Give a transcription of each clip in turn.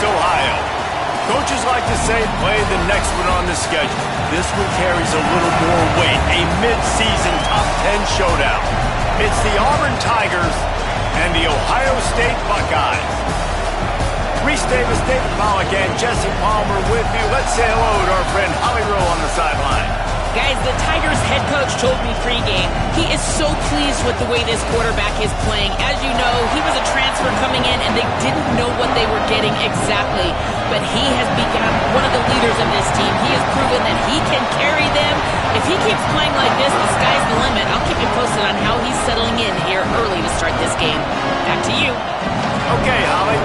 Ohio. Coaches like to say play the next one on the schedule. This one carries a little more weight, a mid-season top 10 showdown. It's the Auburn Tigers and the Ohio State Buckeyes. Reese Davis, David Pollack, and Jesse Palmer with you. Let's say hello to our friend Holly Rowe on the sideline. Guys, the Tigers head coach told me pregame he is so pleased with the way this quarterback is playing. As you know, he was a transfer coming in, and they didn't know what they were getting exactly. But he has become one of the leaders of this team. He has proven that he can carry them. If he keeps playing like this, the sky's the limit. I'll keep you posted on how he's settling in here early to start this game. Back to you. Okay, Holly.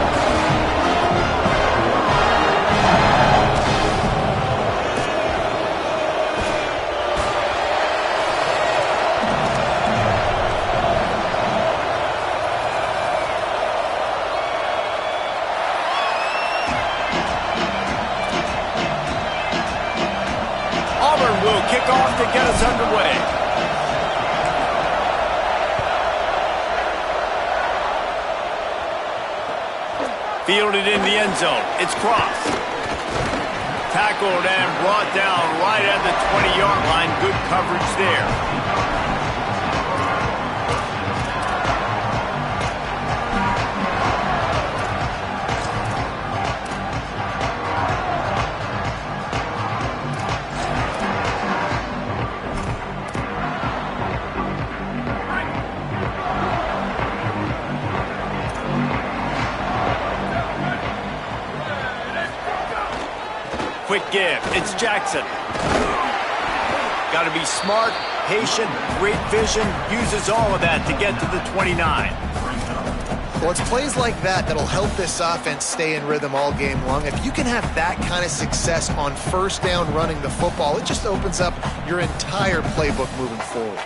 Will kick off to get us underway. Fielded in the end zone. It's crossed. Tackled and brought down right at the 20-yard line. Good coverage there. Quick give. It's Jackson. Got to be smart, patient, great vision. Uses all of that to get to the 29. Well, it's plays like that that'll help this offense stay in rhythm all game long. If you can have that kind of success on first down running the football, it just opens up your entire playbook moving forward.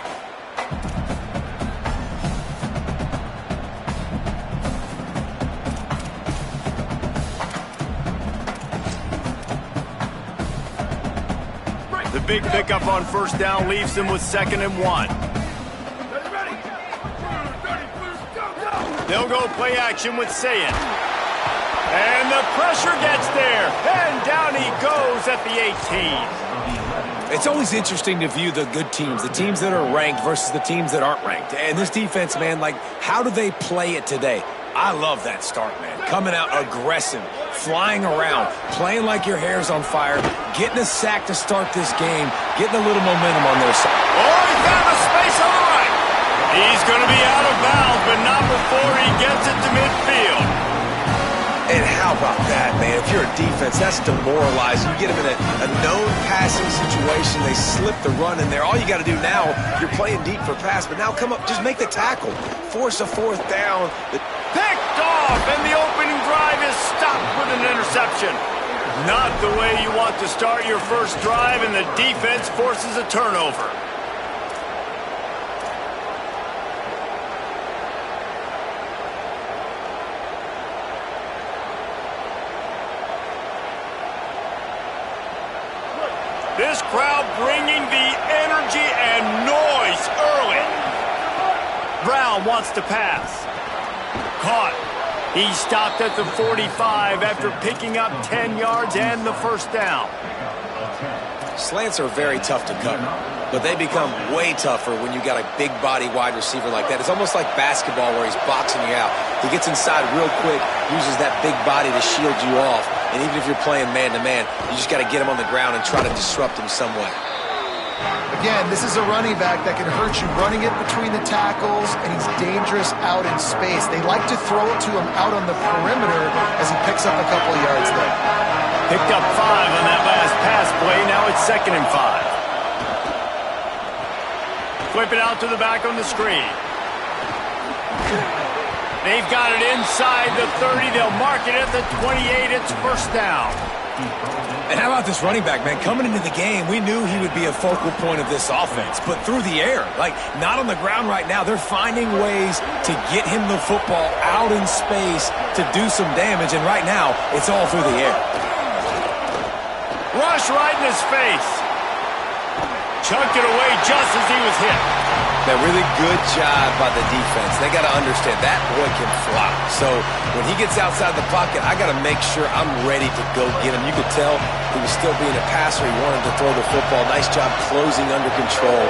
The big pickup on first down leaves him with 2nd and 1. They'll go play action with Sayin. And the pressure gets there. And down he goes at the 18. It's always interesting to view the good teams, the teams that are ranked versus the teams that aren't ranked. And this defense, man, like, how do they play it today? I love that start, man. Coming out aggressive, flying around, playing like your hair's on fire, getting a sack to start this game, getting a little momentum on their side. Oh, he found a space on the right. He's going to be out of bounds, but not before he gets it to midfield. And how about that, man? If you're a defense, that's demoralizing. You get them in a known passing situation. They slip the run in there. All you got to do now, you're playing deep for pass, but now come up, just make the tackle. Force a 4th down. Picked off, and the opening drive is stopped with an interception. Not the way you want to start your first drive, and the defense forces a turnover. This crowd bringing the energy and noise early. Brown wants to pass. Caught. He stopped at the 45 after picking up 10 yards and the first down. Slants are very tough to cover, but they become way tougher when you got a big body wide receiver like that. It's almost like basketball where he's boxing you out. He gets inside real quick, uses that big body to shield you off, and even if you're playing man-to-man, you just got to get him on the ground and try to disrupt him some way. Again, this is a running back that can hurt you running it between the tackles, and he's dangerous out in space. They like to throw it to him out on the perimeter as he picks up a couple of yards there. Picked up 5 on that last pass play. Now it's 2nd and 5. Flip it out to the back on the screen. They've got it inside the 30. They'll mark it at the 28. It's first down. And how about this running back, man? Coming into the game, we knew he would be a focal point of this offense, but through the air, like not on the ground right now. They're finding ways to get him the football out in space to do some damage, and right now, it's all through the air. Rush right in his face. Chucked it away just as he was hit. Man, really good job by the defense. They got to understand that boy can fly. So when he gets outside the pocket, I got to make sure I'm ready to go get him. You could tell he was still being a passer. He wanted to throw the football. Nice job closing under control,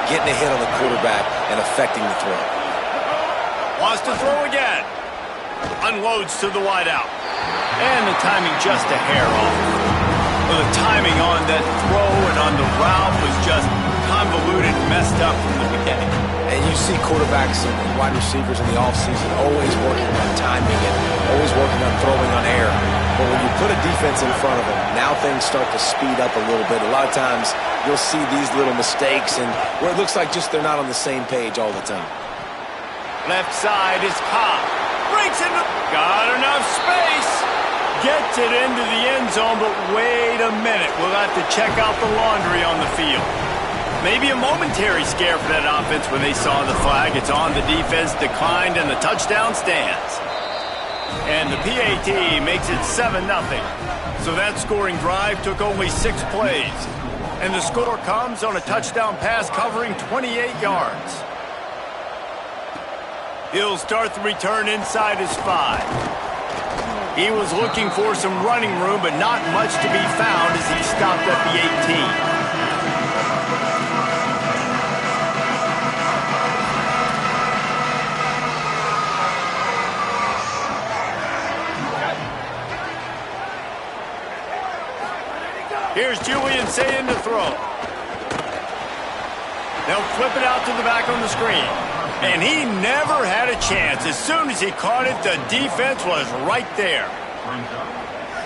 getting a hit on the quarterback, and affecting the throw. Wants to throw again. Unloads to the wideout. And the timing just a hair off. Well, the timing on that throw and on the route was just convoluted, messed up from the beginning. And you see quarterbacks and wide receivers in the offseason always working on timing and always working on throwing on air. But when you put a defense in front of them, now things start to speed up a little bit. A lot of times you'll see these little mistakes and where it looks like just they're not on the same page all the time. Left side is Cobb. Breaks into... Got enough space. Gets it into the end zone, but wait a minute. We'll have to check out the laundry on the field. Maybe a momentary scare for that offense when they saw the flag. It's on, the defense declined, and the touchdown stands. And the PAT makes it 7-0. So that scoring drive took only 6 plays. And the score comes on a touchdown pass covering 28 yards. He'll start the return inside his 5. He was looking for some running room, but not much to be found as he stopped at the 18. Here's Julian Sayin to throw. They'll flip it out to the back on the screen. And he never had a chance. As soon as he caught it, the defense was right there.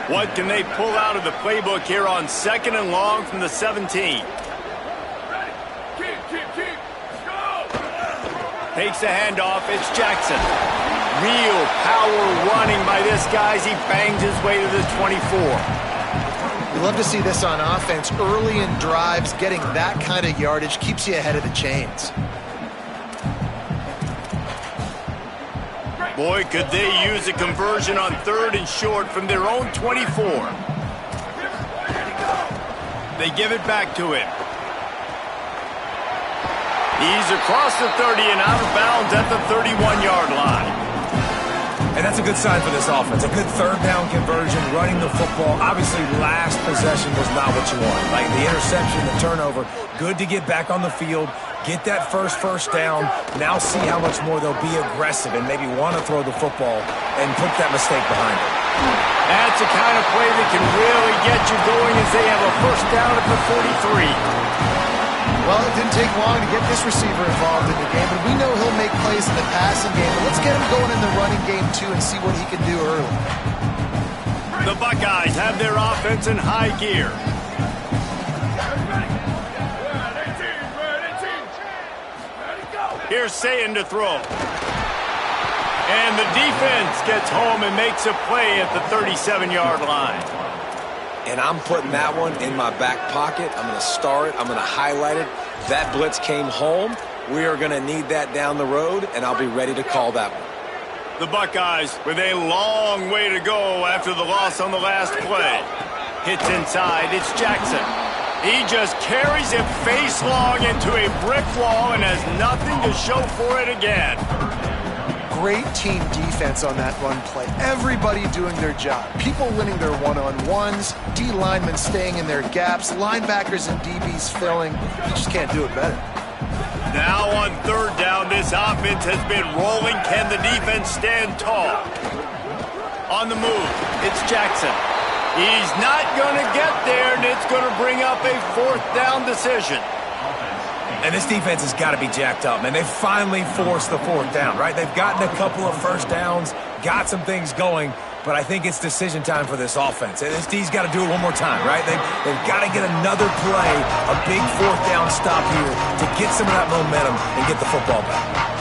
What can they pull out of the playbook here on 2nd and long from the 17? Takes the handoff. It's Jackson. Real power running by this guy as he bangs his way to the 24. You love to see this on offense. Early in drives, getting that kind of yardage keeps you ahead of the chains. Boy, could they use a conversion on 3rd and short from their own 24. They give it back to him. He's across the 30 and out of bounds at the 31-yard line. And that's a good sign for this offense. A good 3rd down conversion, running the football. Obviously, last possession was not what you want. Like the interception, the turnover. Good to get back on the field, get that first down. Now see how much more they'll be aggressive and maybe want to throw the football and put that mistake behind them. That's the kind of play that can really get you going as they have a 1st down at the 43. Well, it didn't take long to get this receiver involved in the game, and we know he'll make plays in the passing game. But let's get him going in the running game, too, and see what he can do early. The Buckeyes have their offense in high gear. Here's Sayin to throw. And the defense gets home and makes a play at the 37-yard line. And I'm putting that one in my back pocket. I'm going to star it. I'm going to highlight it. That blitz came home. We are going to need that down the road, and I'll be ready to call that one. The Buckeyes with a long way to go after the loss on the last play. Hits inside. It's Jackson. He just carries it face long into a brick wall and has nothing to show for it again. Great team defense on that run play. Everybody doing their job. People winning their one-on-ones, D linemen staying in their gaps, linebackers and DBs filling. You just can't do it better. Now on 3rd down, this offense has been rolling. Can the defense stand tall? On the move, it's Jackson. He's not going to get there, and it's going to bring up a 4th down decision. And this defense has got to be jacked up, man. They finally forced the 4th down, right? They've gotten a couple of 1st downs, got some things going, but I think it's decision time for this offense. And this D's got to do it one more time, right? They've got to get another play, a big 4th down stop here to get some of that momentum and get the football back.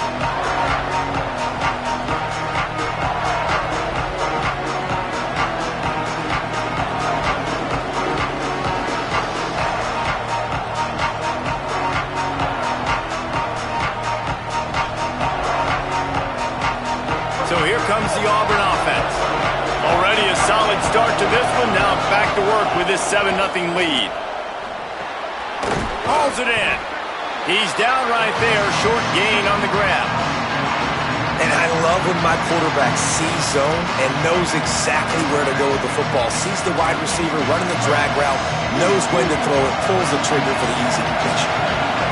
So here comes the Auburn offense. Already a solid start to this one. Now back to work with this 7-0 lead. Hauls it in. He's down right there, short gain on the grab. And I love when my quarterback sees zone and knows exactly where to go with the football. Sees the wide receiver running the drag route, knows when to throw it, pulls the trigger for the easy pitch.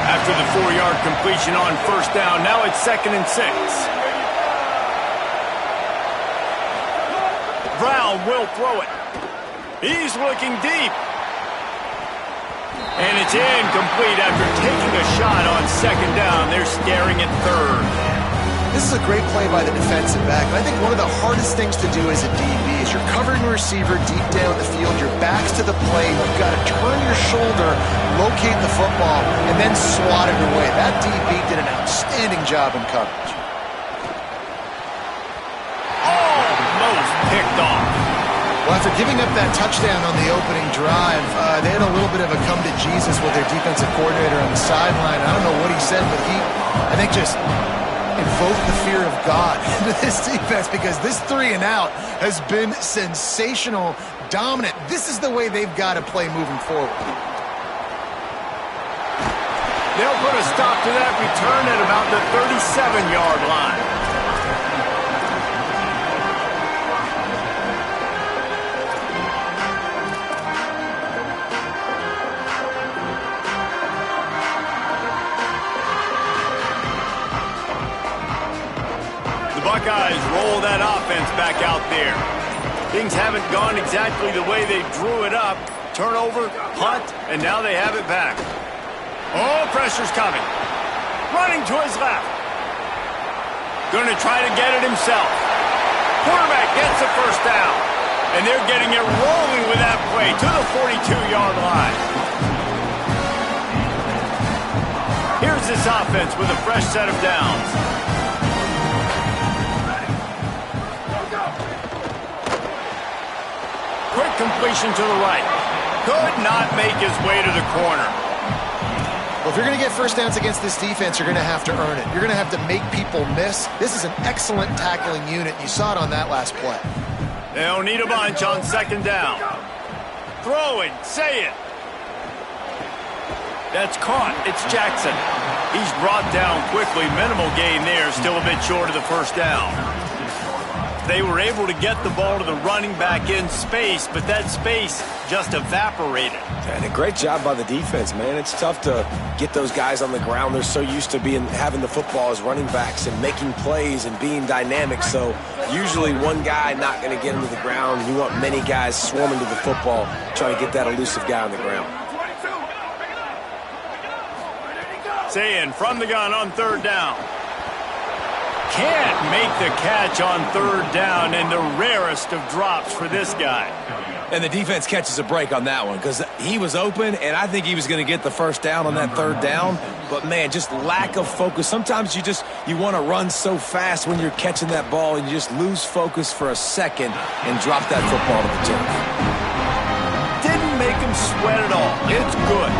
After the 4-yard completion on first down, now it's 2nd and 6. Brown will throw it. He's looking deep. And it's incomplete after taking a shot on 2nd down. They're staring at 3rd. This is a great play by the defensive back. And I think one of the hardest things to do as a DB is you're covering a receiver deep down the field. Your back's to the play. You've got to turn your shoulder, locate the football, and then swat it away. That DB did an outstanding job in coverage. Almost picked off. Well, after giving up that touchdown on the opening drive, they had a little bit of a come to Jesus with their defensive coordinator on the sideline. I don't know what he said, but he, I think, just invoked the fear of God into this defense, because this 3 and out has been sensational, dominant. This is the way they've got to play moving forward. They'll put a stop to that return at about the 37-yard line. Buckeyes roll that offense back out there. Things haven't gone exactly the way they drew it up. Turnover, punt, and now they have it back. Oh, pressure's coming. Running to his left. Going to try to get it himself. Quarterback gets the first down. And they're getting it rolling with that play to the 42-yard line. Here's this offense with a fresh set of downs. Quick completion to the right. Could not make his way to the corner. Well, if you're going to get first downs against this defense, you're going to have to earn it. You're going to have to make people miss. This is an excellent tackling unit. You saw it on that last play. They'll need a bunch on 2nd down. Throw it. Say it. That's caught. It's Jackson. He's brought down quickly. Minimal gain there. Still a bit short of the first down. They were able to get the ball to the running back in space, but that space just evaporated. And a great job by the defense, man. It's tough to get those guys on the ground. They're so used to having the football as running backs and making plays and being dynamic. So usually one guy not going to get into the ground. You want many guys swarming to the football, trying to get that elusive guy on the ground. Saying from the gun on 3rd down. Can't make the catch on 3rd down, and the rarest of drops for this guy. And the defense catches a break on that one because he was open, and I think he was going to get the first down on that 3rd down. But, man, just lack of focus. Sometimes you want to run so fast when you're catching that ball, and you just lose focus for a second and drop that football to the turf. Didn't make him sweat at all. It's good.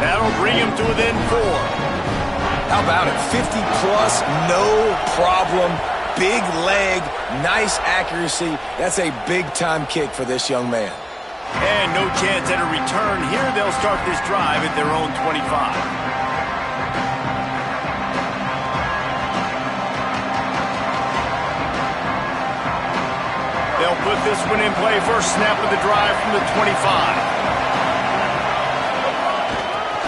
That'll bring him to within 4. How about it? 50-plus, no problem. Big leg, nice accuracy. That's a big-time kick for this young man. And no chance at a return here. They'll start this drive at their own 25. They'll put this one in play. First snap of the drive from the 25.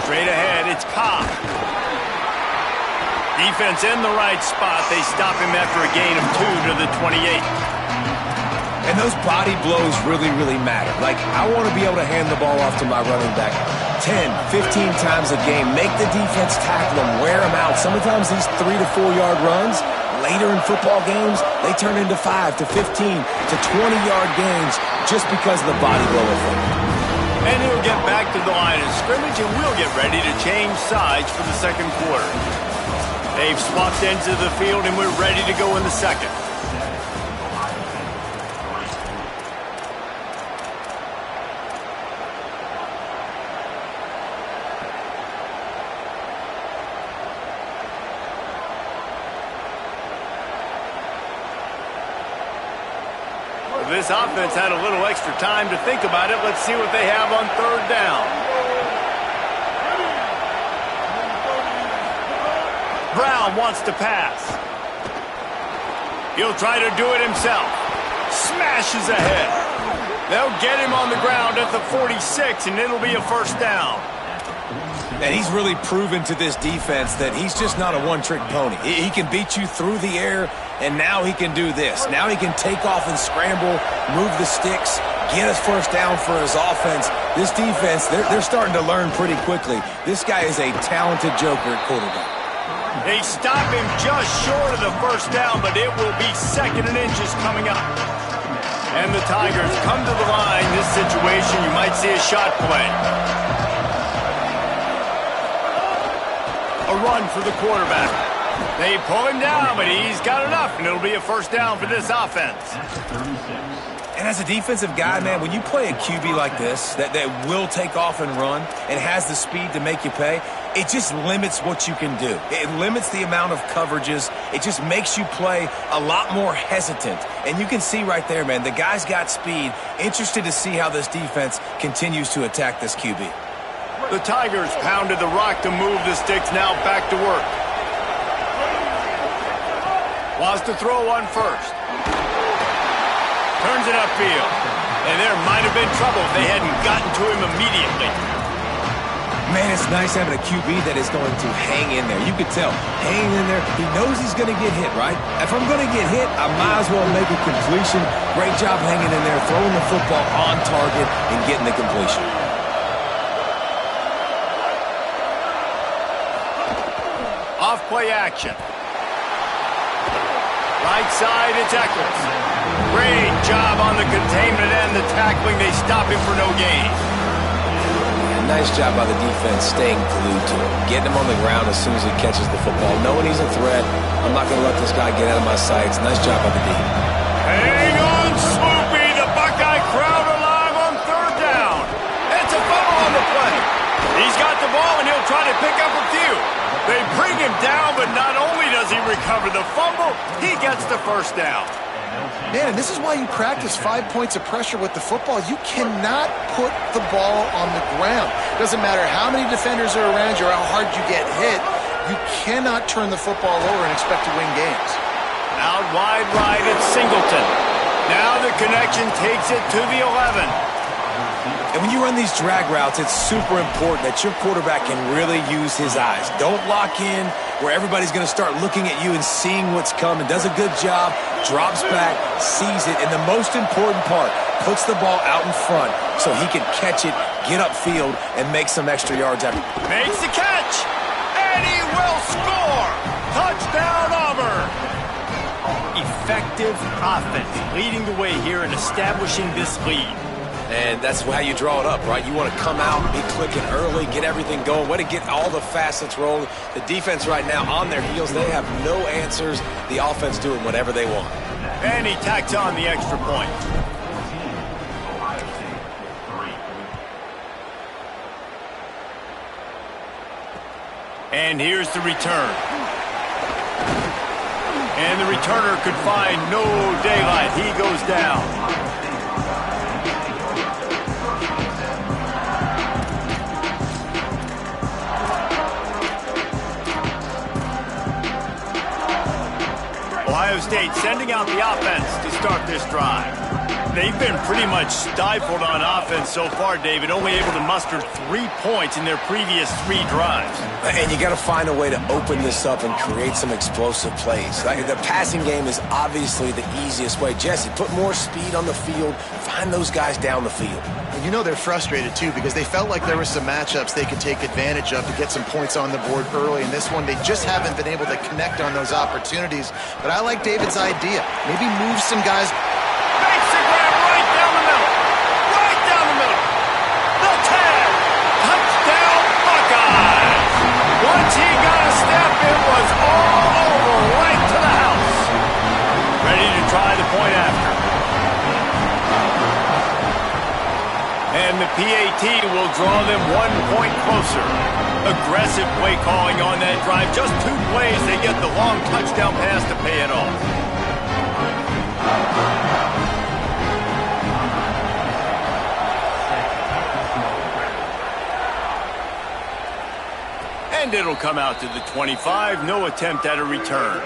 Straight ahead, it's Cobb. Defense in the right spot. They stop him after a gain of 2 to the 28. And those body blows really, really matter. Like, I want to be able to hand the ball off to my running back 10, 15 times a game. Make the defense tackle him, wear him out. Sometimes these 3 to 4 yard runs, later in football games, they turn into 5 to 15 to 20-yard gains just because of the body blow effect. And he'll get back to the line of scrimmage, and we'll get ready to change sides for the 2nd quarter. They've swapped ends of the field, and we're ready to go in the 2nd. Well, this offense had a little extra time to think about it. Let's see what they have on 3rd down. Brown wants to pass. He'll try to do it himself. Smashes ahead. They'll get him on the ground at the 46, and it'll be a first down. And he's really proven to this defense that he's just not a one-trick pony. He can beat you through the air, and now he can do this. Now he can take off and scramble, move the sticks, get us first down for his offense. This defense, they're starting to learn pretty quickly. This guy is a talented joker at quarterback. They stop him just short of the first down, but it will be 2nd and inches coming up. And the Tigers come to the line. This situation, you might see a shot play. A run for the quarterback. They pull him down, but he's got enough, and it'll be a first down for this offense. And as a defensive guy, man, when you play a QB like this that will take off and run and has the speed to make you pay, it just limits what you can do. It limits the amount of coverages. It just makes you play a lot more hesitant. And you can see right there, man, the guy's got speed. Interested to see how this defense continues to attack this QB. The Tigers pounded the rock to move the sticks, now back to work. Wants to throw one first. Turns it upfield. And there might have been trouble if they hadn't gotten to him immediately. Man, it's nice having a QB that is going to hang in there. You could tell, hanging in there, he knows he's going to get hit, right? If I'm going to get hit, I might as well make a completion. Great job hanging in there, throwing the football on target and getting the completion. Off-play action. Right side, it's Eccles. Great job on the containment and the tackling. They stop him for no gain. Nice job by the defense staying glued to him. Getting him on the ground as soon as he catches the football. Knowing he's a threat, I'm not going to let this guy get out of my sights. Nice job by the D. Hang on, Swoopy. The Buckeye crowd alive on 3rd down. It's a fumble on the play. He's got the ball, and he'll try to pick up a few. They bring him down, but not only does he recover the fumble, he gets the first down. Man, and this is why you practice 5 points of pressure with the football. You cannot put the ball on the ground. Doesn't matter how many defenders are around you or how hard you get hit. You cannot turn the football over and expect to win games. Out wide right, it's Singleton. Now the connection takes it to the 11. And when you run these drag routes, it's super important that your quarterback can really use his eyes. Don't lock in where everybody's going to start looking at you and seeing what's coming. Does a good job, drops back, sees it, and the most important part, puts the ball out in front so he can catch it, get upfield, and make some extra yards after. Makes the catch, and he will score! Touchdown, Auburn! Effective offense, leading the way here and establishing this lead. And that's how you draw it up, right? You want to come out, be clicking early, get everything going, way to get all the facets rolling. The defense right now on their heels, they have no answers. The offense doing whatever they want. And he tacks on the extra point. And here's the return. And the returner could find no daylight. He goes down. Ohio State sending out the offense to start this drive. They've been pretty much stifled on offense so far, David, only able to muster 3 points in their previous 3 drives. And you got to find a way to open this up and create some explosive plays. Like, the passing game is obviously the easiest way. Jesse, put more speed on the field. Find those guys down the field. You know they're frustrated, too, because they felt like there were some matchups they could take advantage of to get some points on the board early. In this one, they just haven't been able to connect on those opportunities. But I like David's idea. Maybe move some guys. Makes the grab right down the middle. Right down the middle. The tag. Touchdown, Buckeyes. Once he got a step, it was all over right to the house. Ready to try the point after. And the PAT will draw them 1 point closer. Aggressive play calling on that drive. Just 2 plays, they get the long touchdown pass to pay it off. And it'll come out to the 25. No attempt at a return.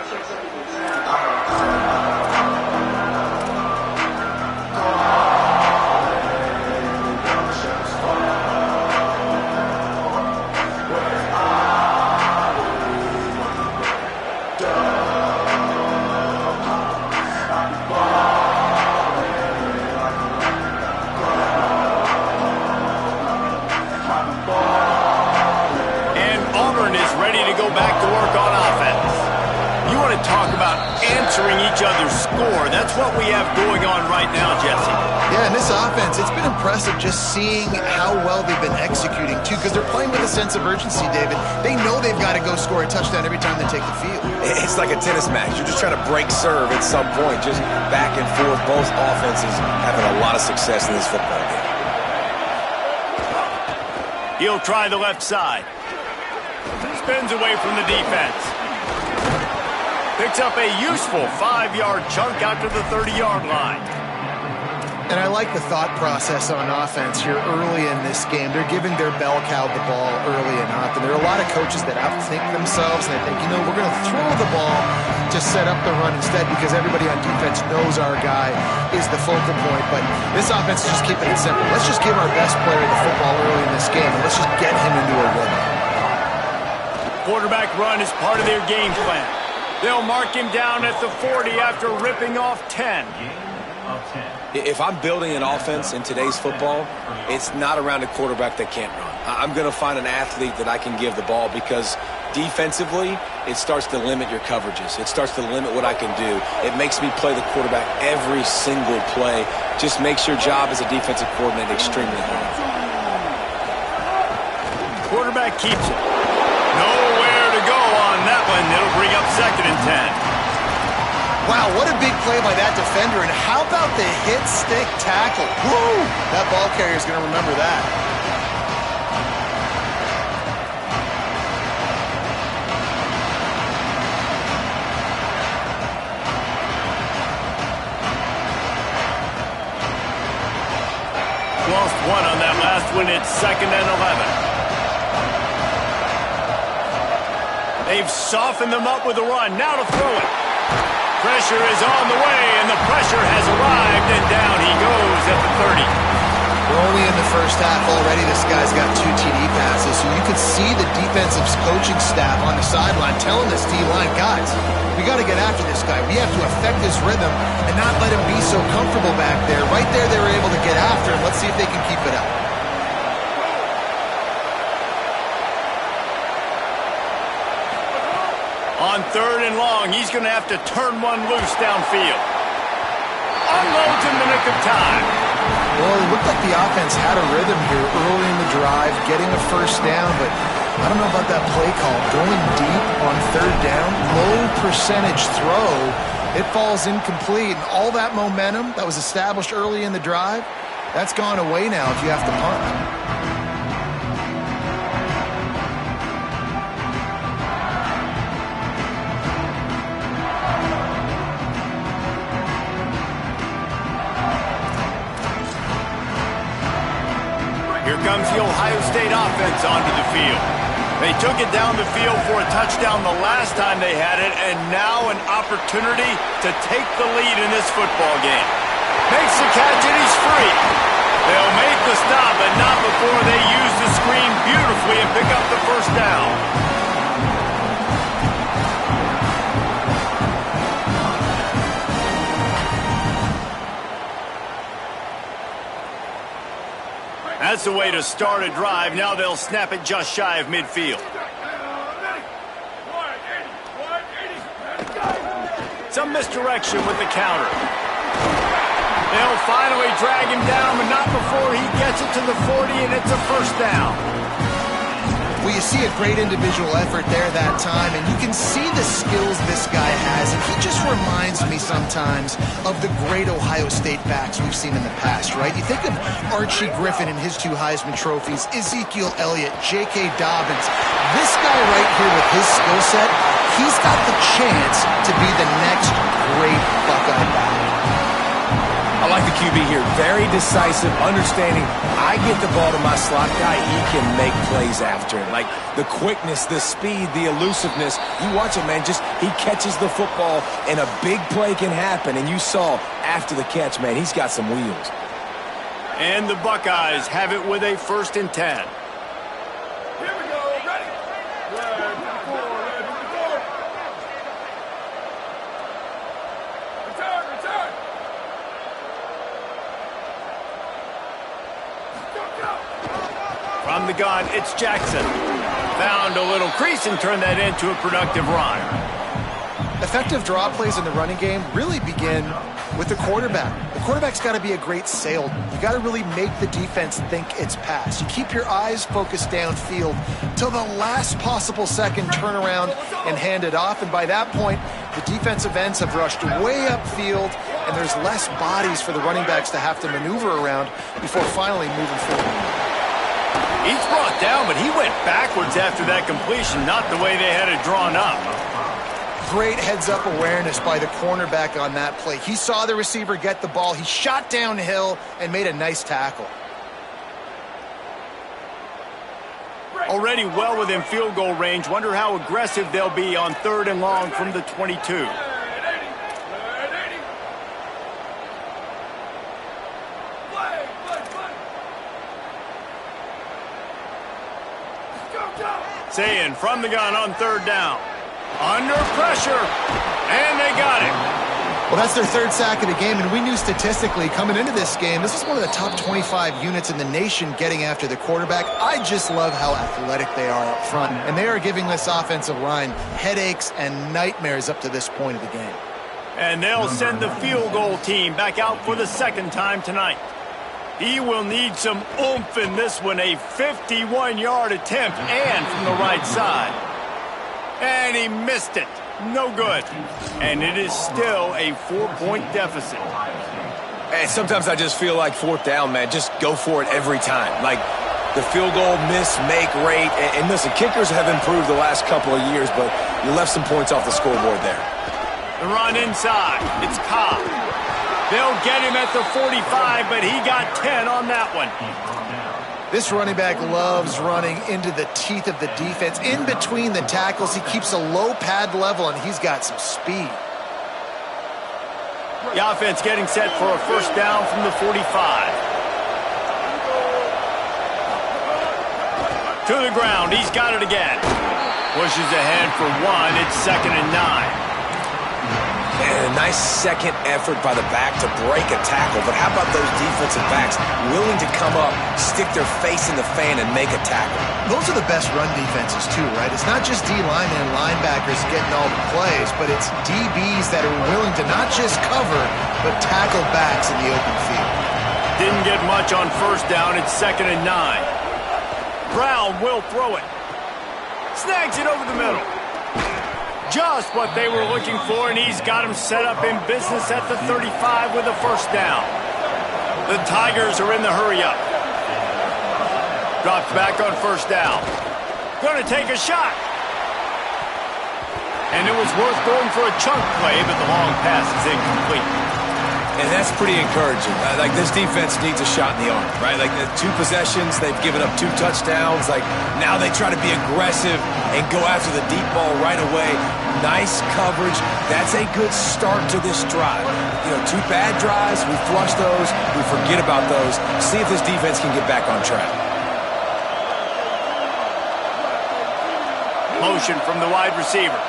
Talk about answering each other's score. That's what we have going on right now, Jesse. Yeah, and this offense, it's been impressive just seeing how well they've been executing, too, because they're playing with a sense of urgency, David. They know they've got to go score a touchdown every time they take the field. It's like a tennis match. You're just trying to break serve at some point, just back and forth. Both offenses having a lot of success in this football game. He'll try the left side. Spins away from the defense. Picks up a useful 5-yard chunk out to the 30-yard line. And I like the thought process on offense here early in this game. They're giving their bell cow the ball early and often. There are a lot of coaches that outthink themselves, and they think, you know, we're going to throw the ball to set up the run instead because everybody on defense knows our guy is the focal point. But this offense is just keeping it simple. Let's just give our best player the football early in this game, and let's just get him into a rhythm. Quarterback run is part of their game plan. They'll mark him down at the 40 after ripping off 10. If I'm building an offense in today's football, it's not around a quarterback that can't run. I'm going to find an athlete that I can give the ball because defensively, it starts to limit your coverages. It starts to limit what I can do. It makes me play the quarterback every single play. Just makes your job as a defensive coordinator extremely hard. Quarterback keeps it. Nowhere to go on that one. It'll bring up 2nd and 10. Wow, what a big play by that defender. And how about the hit stick tackle? Woo! That ball carrier is going to remember that. Lost one on that last one. It's 2nd and 11. They've softened them up with a run. Now to throw it. Pressure is on the way, and the pressure has arrived, and down he goes at the 30. We're only in the first half already. This guy's got 2 TD passes, so you could see the defensive coaching staff on the sideline telling this D-line, guys, we got to get after this guy. We have to affect his rhythm and not let him be so comfortable back there. Right there, they were able to get after him. Let's see if they can keep it up. On 3rd and long, he's going to have to turn one loose downfield. Unloads in the nick of time. Well, it looked like the offense had a rhythm here early in the drive, getting a first down, but I don't know about that play call. Going deep on 3rd down, low percentage throw, it falls incomplete. And all that momentum that was established early in the drive, that's gone away now if you have to punt. Comes the Ohio State offense onto the field. They took it down the field for a touchdown the last time they had it, and now an opportunity to take the lead in this football game. Makes the catch, and he's free. They'll make the stop, but not before they use the screen beautifully and pick up the first down. That's the way to start a drive. Now they'll snap it just shy of midfield. Some misdirection with the counter. They'll finally drag him down, but not before he gets it to the 40, and it's a first down. Well, you see a great individual effort there that time, and you can see the skills this guy has, and he just reminds me sometimes of the great Ohio State backs we've seen in the past, right? You think of Archie Griffin and his 2 Heisman trophies, Ezekiel Elliott, J.K. Dobbins. This guy right here with his skill set, he's got the chance to be the next great Buckeye back. I like the QB here. Very decisive, understanding. I get the ball to my slot guy. He can make plays after it. Like the quickness, the speed, the elusiveness. You watch it, man. Just he catches the football, and a big play can happen. And you saw after the catch, man, he's got some wheels. And the Buckeyes have it with a 1st and 10. From the gun, it's Jackson. Found a little crease and turned that into a productive run. Effective draw plays in the running game really begin with the quarterback. The quarterback's got to be a great salesman. You got to really make the defense think it's pass. You keep your eyes focused downfield till the last possible second, turn around and hand it off. And by that point, the defensive ends have rushed way upfield, and there's less bodies for the running backs to have to maneuver around before finally moving forward. He's brought down, but he went backwards after that completion, not the way they had it drawn up. Great heads-up awareness by the cornerback on that play. He saw the receiver get the ball. He shot downhill and made a nice tackle. Already well within field goal range. Wonder how aggressive they'll be on 3rd and long from the 22. Saying from the gun on 3rd down. Under pressure, and they got it. Well, that's their 3rd sack of the game, and we knew statistically coming into this game, this is one of the top 25 units in the nation getting after the quarterback. I just love how athletic they are up front, and they are giving this offensive line headaches and nightmares up to this point of the game. And they'll send the field goal team back out for the 2nd time tonight. He will need some oomph in this one, a 51-yard attempt, and from the right side. And he missed it. No good. And it is still a 4-point deficit. And sometimes I just feel like 4th down, man. Just go for it every time. Like the field goal miss-make rate. And listen, kickers have improved the last couple of years, but you left some points off the scoreboard there. The run inside. It's Cobb. They'll get him at the 45, but he got 10 on that one. This running back loves running into the teeth of the defense. In between the tackles, he keeps a low pad level, and he's got some speed. The offense getting set for a 1st down from the 45. To the ground, he's got it again. Pushes ahead for 1, it's 2nd and 9. And a nice second effort by the back to break a tackle. But how about those defensive backs willing to come up, stick their face in the fan, and make a tackle? Those are the best run defenses, too, right? It's not just D-linemen and linebackers getting all the plays, but it's DBs that are willing to not just cover, but tackle backs in the open field. Didn't get much on 1st down. It's 2nd and 9. Brown will throw it. Snags it over the middle. Just what they were looking for, and he's got him set up in business at the 35 with a 1st down. The Tigers are in the hurry-up. Drops back on 1st down. Going to take a shot. And it was worth going for a chunk play, but the long pass is incomplete. And that's pretty encouraging. Like, this defense needs a shot in the arm, right? Like, the 2 possessions, they've given up 2 touchdowns. Like, now they try to be aggressive and go after the deep ball right away. Nice coverage. That's a good start to this drive. You know, 2 bad drives, we flush those, we forget about those. See if this defense can get back on track. Motion from the wide receiver.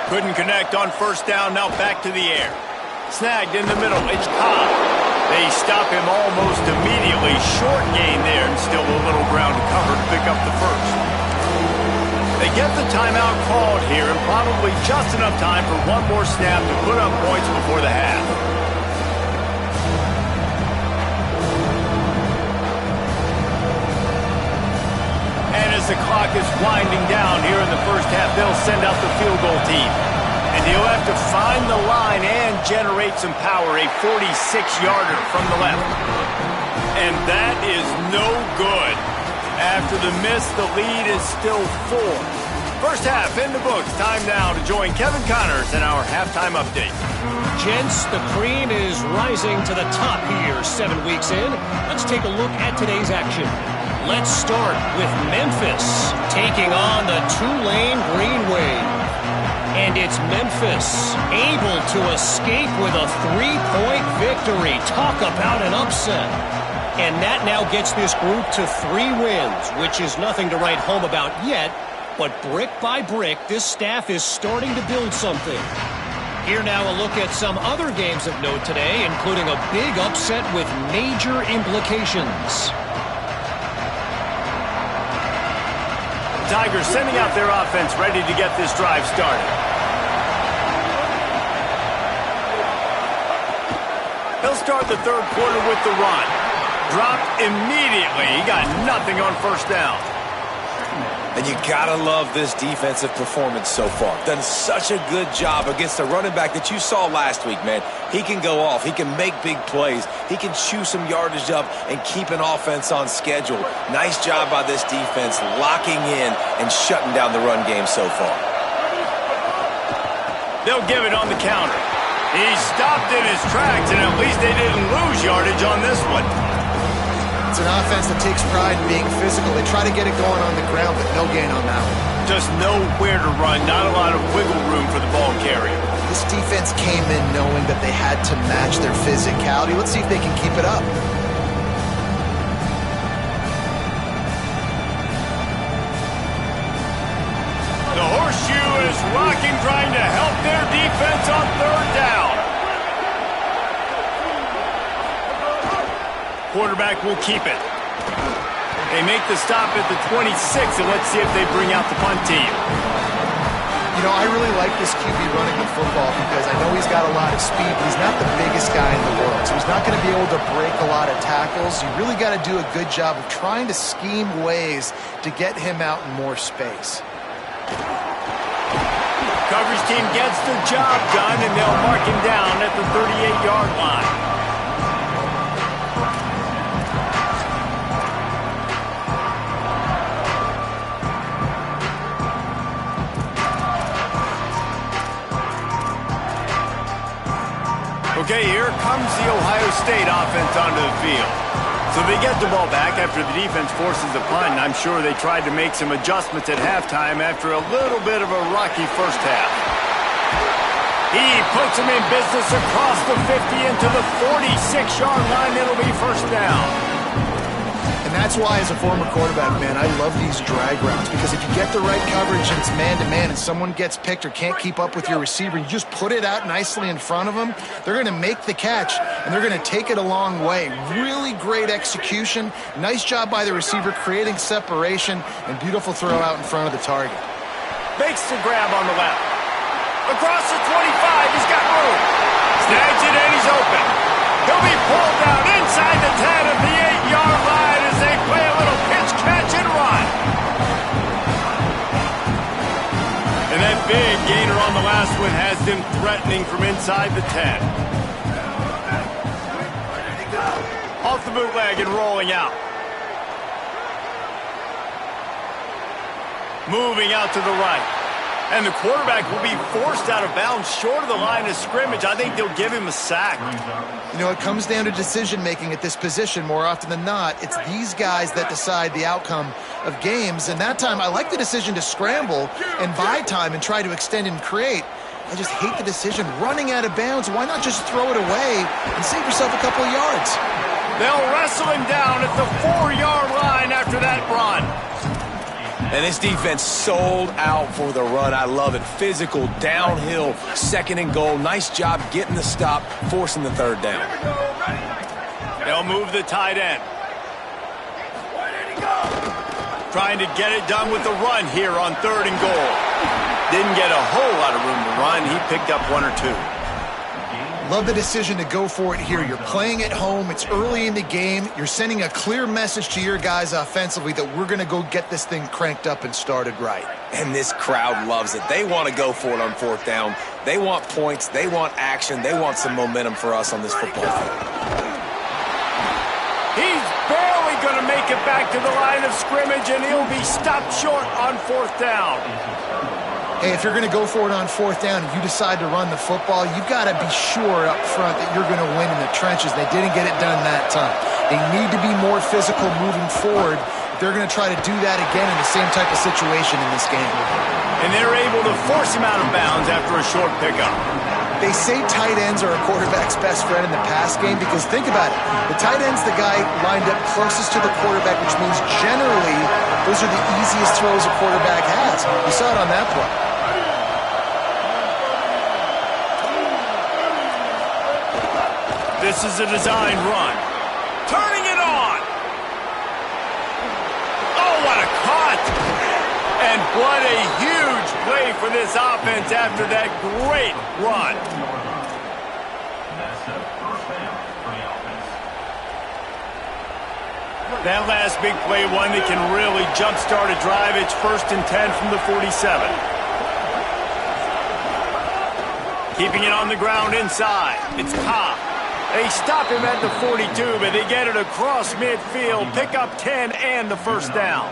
Couldn't connect on 1st down, now back to the air. Snagged in the middle, it's Cobb. They stop him almost immediately. Short gain there, and still a little ground to cover to pick up the 1st. They get the timeout called here, and probably just enough time for one more snap to put up points before the half. And as the clock is winding down here in the 1st half, they'll send out the field goal team. And he'll have to find the line and generate some power, a 46-yarder from the left. And that is no good. After the miss, the lead is still 4. First half in the books. Time now to join Kevin Connors in our halftime update. Gents, the cream is rising to the top here 7 weeks in. Let's take a look at today's action. Let's start with Memphis taking on the Tulane Green Wave. And it's Memphis able to escape with a 3-point victory. Talk about an upset. And that now gets this group to 3 wins, which is nothing to write home about yet. But brick by brick, this staff is starting to build something. Here now a look at some other games of note today, including a big upset with major implications. Tigers sending out their offense ready to get this drive started. He'll start the third quarter with the run. Dropped immediately. He got nothing on first down. And you gotta love this defensive performance so far. Done such a good job against a running back that you saw last week, man. He can go off. He can make big plays. He can chew some yardage up and keep an offense on schedule. Nice job by this defense locking in and shutting down the run game so far. They'll give it on the counter. He stopped in his tracks, and at least they didn't lose yardage on this one. It's an offense that takes pride in being physical. They try to get it going on the ground, but no gain on that one. Just nowhere to run, not a lot of wiggle room for the ball carrier. This defense came in knowing that they had to match their physicality. Let's see if they can keep it up. The horseshoe is rocking, trying to help their defense on third down. Quarterback will keep it. They make the stop at the 26, and let's see if they bring out the punt team. You know, I really like this QB running the football because I know he's got a lot of speed, but he's not the biggest guy in the world. So he's not going to be able to break a lot of tackles. You really got to do a good job of trying to scheme ways to get him out in more space. Coverage team gets the job done, and they'll mark him down at the 38-yard line. Okay, here comes the Ohio State offense onto the field. So they get the ball back after the defense forces a punt, and I'm sure they tried to make some adjustments at halftime after a little bit of a rocky first half. He puts them in business across the 50 into the 46-yard line. It'll be first down. And that's why, as a former quarterback, man, I love these drag routes because if you get the right coverage and it's man-to-man and someone gets picked or can't keep up with your receiver, you just put it out nicely in front of them, they're going to make the catch, and they're going to take it a long way. Really great execution. Nice job by the receiver creating separation and beautiful throw out in front of the target. Makes the grab on the left. Across the 25, he's got room. Snags it and he's open. He'll be pulled down inside the 10 of the 8-yard line as they play a little pitch, catch, and run. And that big gainer on the last one has them threatening from inside the 10. Off the bootleg and rolling out. Moving out to the right. And the quarterback will be forced out of bounds short of the line of scrimmage. I think they'll give him a sack. You know, it comes down to decision-making at this position more often than not. It's these guys that decide the outcome of games. And that time, I like the decision to scramble and buy time and try to extend and create. I just hate the decision. Running out of bounds, why not just throw it away and save yourself a couple of yards? They'll wrestle him down at the 4-yard line after that run. And this defense sold out for the run. I love it. Physical, downhill, second and goal. Nice job getting the stop, forcing the third down. They'll move the tight end. Trying to get it done with the run here on third and goal. Didn't get a whole lot of room to run. He picked up 1 or 2. Love the decision to go for it here. You're playing at home. It's early in the game. You're sending a clear message to your guys offensively that we're going to go get this thing cranked up and started right. And this crowd loves it. They want to go for it on fourth down. They want points. They want action. They want some momentum for us on this football field. He's barely going to make make it back to the line of scrimmage, and he'll be stopped short on 4th down. Hey, if you're going to go for it on 4th down and you decide to run the football, you've got to be sure up front that you're going to win in the trenches. They didn't get it done that time. They need to be more physical moving forward. They're going to try to do that again in the same type of situation in this game. And they're able to force him out of bounds after a short pickup. They say tight ends are a quarterback's best friend in the pass game because think about it. The tight end's the guy lined up closest to the quarterback, which means generally those are the easiest throws a quarterback has. You saw it on that play. This is a designed run. Turning it on. Oh, what a cut. And what a huge play for this offense after that great run. That last big play, one that can really jumpstart a drive. It's 1st and 10 from the 47. Keeping it on the ground inside. It's Cobb. They stop him at the 42, but they get it across midfield. Pick up 10 and the 1st down.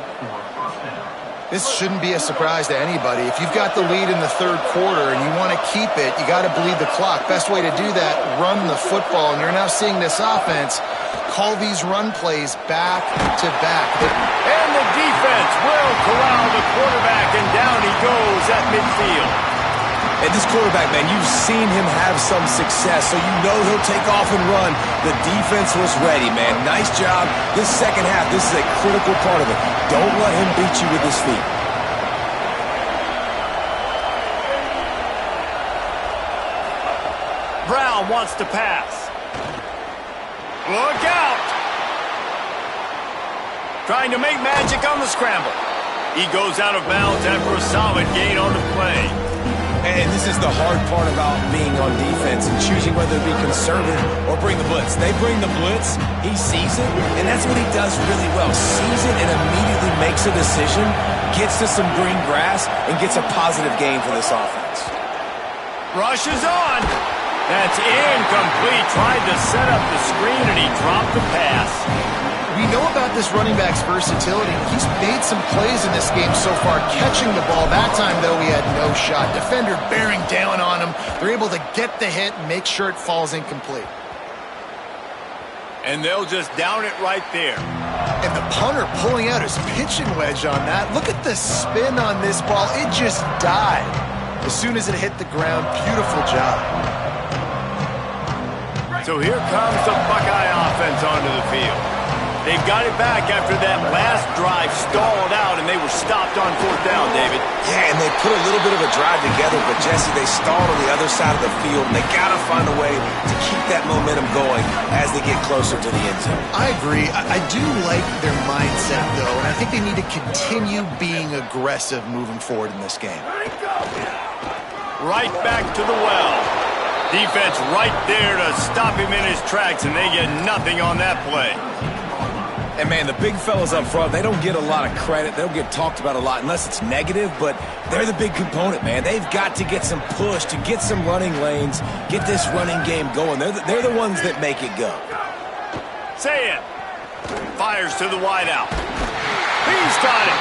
This shouldn't be a surprise to anybody. If you've got the lead in the 3rd quarter and you want to keep it, you got to bleed the clock. Best way to do that, run the football. And you're now seeing this offense call these run plays back to back. And the defense will corral the quarterback, and down he goes at midfield. And this quarterback, man, you've seen him have some success, so you know he'll take off and run. The defense was ready, man. Nice job. This second half, this is a critical part of it. Don't let him beat you with his feet. Brown wants to pass. Look out! Trying to make magic on the scramble. He goes out of bounds after a solid gain on the play. And this is the hard part about being on defense and choosing whether to be conservative or bring the blitz. They bring the blitz, he sees it, and that's what he does really well. Sees it and immediately makes a decision, gets to some green grass, and gets a positive gain for this offense. Rush is on. That's incomplete. Tried to set up the screen, and he dropped the pass. We know about this running back's versatility. He's made some plays in this game so far, catching the ball. That time, though, he had no shot. Defender bearing down on him. They're able to get the hit and make sure it falls incomplete. And they'll just down it right there. And the punter pulling out his pitching wedge on that. Look at the spin on this ball. It just died as soon as it hit the ground. Beautiful job. So here comes the Buckeye offense onto the field. They've got it back after that last drive stalled out, and they were stopped on 4th down, David. Yeah, and they put a little bit of a drive together, but, Jesse, they stalled on the other side of the field, and they got to find a way to keep that momentum going as they get closer to the end zone. I agree. I do like their mindset, though, and I think they need to continue being aggressive moving forward in this game. Right back to the well. Defense right there to stop him in his tracks, and they get nothing on that play. And, man, the big fellas up front, they don't get a lot of credit. They don't get talked about a lot unless it's negative, but they're the big component, man. They've got to get some push, to get some running lanes, get this running game going. They're the ones that make it go. Say it. Fires to the wideout. He's got it.